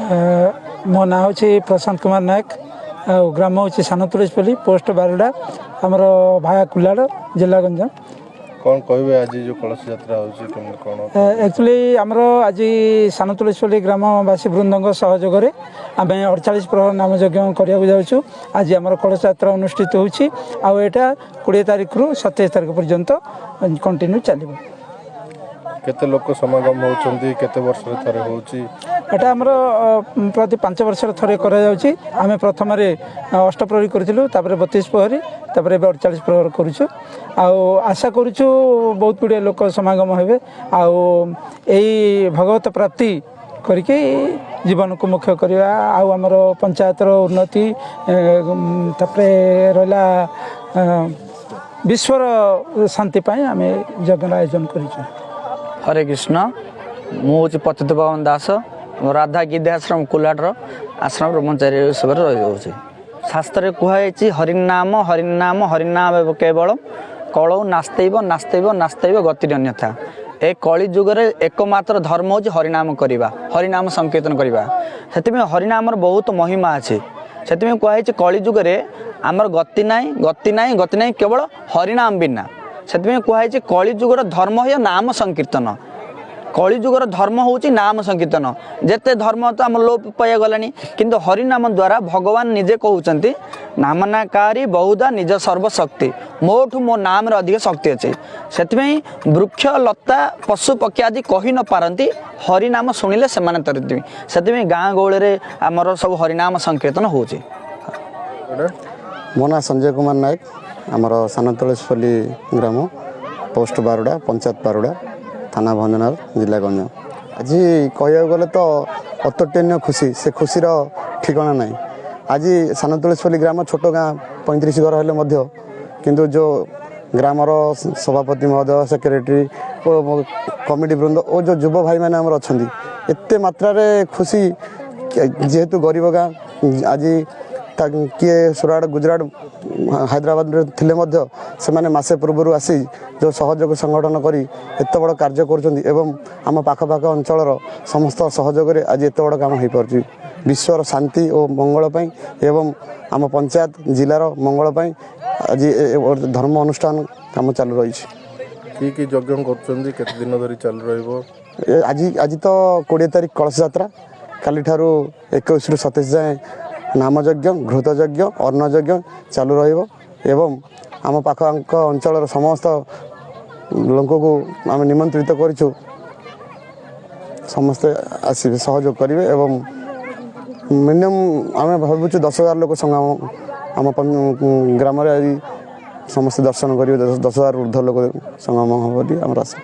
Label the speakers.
Speaker 1: मो ना हूँ प्रशांत कुमार नायक ग्राम हूँ सान तुलसीपल्ली पोस्ट बारुडा आमर भाया कुलाड़ जिला गंजाम
Speaker 2: कौन कहे आज जो कलश यात्रा
Speaker 1: एक्चुअली आमर आज सान तुलसीपल्ली ग्रामवासी वृंद सहयोग आम 48 प्रहर नाम यज्ञ करने जाऊँ। आज आमर कलश यात्रा अनुष्ठित होची आउ एटा 20 तारीख रु 27 तारीख पर्यंत कंटिन्यू चलो।
Speaker 2: केते लोक समागम होउछंती केते वर्ष रे थरे होउची
Speaker 1: एटा हमर प्रति 5 वर्ष रे थरे करा जाउची। आमे प्रथम रे अष्टप्रहरी करथिलु तापर 32 प्रहरी तापर 48 प्रहर करूछु आउ आशा करूछु बहुत गुडे लोक समागम हेबे आउ एई भगवत प्राप्ति करके जीवन को मुख्य करवा आउ हमर पंचायत रो उन्नति तापर रहला विश्वर शांति पाए आमे यज्ञ आयोजन करिछु।
Speaker 3: हरे कृष्ण मुझे पतित पवन दास राधा गिद्धि आश्रम कुलाटर आश्रम ब्रह्मचारी सेवा रही शास्त्र कहुई हरिनाम हरिनाम हरिनाम केवल कलौ नास्तेव नास्तेव नास्तेव गतिर अन्यथा ए कली जुगरे एकमात्र धर्म हो हरिनाम करवा हरिनाम संकीर्तन करवा से हरिनाम बहुत महिमा अच्छे से कहुई कली जुगरे आमर गति नाई गति नाई गति नाई केवल हरिनाम बिना से कहुई कली जुगर धर्म है नाम संकीर्तन कली जुगर धर्म हूँ नाम संकीर्तन जेते धर्म तो आम लोप पाई गला किंतु हरिनाम द्वारा भगवान निजे कहते नामनाकारी बहुधा निज सर्वशक्ति मोठू मो नाम अधिक शक्ति अच्छे से वृक्ष लता पशु पक्षी आदि कही न पारती हरिनाम शुणिले से तरती से गाँ गौले आमर सब हरिनाम संकीर्तन हो।
Speaker 4: मो ना संजय कुमार नायक आमर सान तुलसीपल्ली ग्राम पोस्ट बारुडा पंचायत बारुडा थाना भंजनार जिला गंजाम। आज कह गले तो अतुलनीय खुशी से खुशीर ठिकाना ना। आज सान तुलसीपल्ली ग्राम छोट गाँ 35 घर हेल्ले किंतु जो ग्रामर सभापति महोदय सेक्रेटरी कमिटी वृंद और जो युव भाई मैंने अच्छा एत मात्रा खुशी जेहेतु गरीब गाँ आज किए सुराट गुजरात हैदराबाद थिले मध्य से माने मासे पूर्व आसी जो सहयोग संगठन करी एत बड़ कार्य करुछंती एवं आम पाखपाख अंचल समस्त सहयोग आज एत बड़ काम हो पारछि विश्वर शांति और मंगल पाई एवं आम पंचायत जिलार मंगल पाई आज धर्म अनुष्ठान काम चालू रही
Speaker 2: कि यज्ञ करछंती केते दिन धरि चालू रहइबो।
Speaker 4: आज तो 20 तारीख कलश यात्रा काली ठारू 21 रु 27 जाए नाम यज्ञ घृत यज्ञ अन्न यज्ञ चालू रहिबो एवं आम पाख अंचल समस्त लोक को आम निमंत्रित करिछु समस्ते आसबे सहयोग करेंगे एवं मिनिमम आम भावुँ 10,000 लोक संगम आम ग्राम समस्त दर्शन करेंगे 10,000 ऊर्ध्व लोक संगम हम आशा।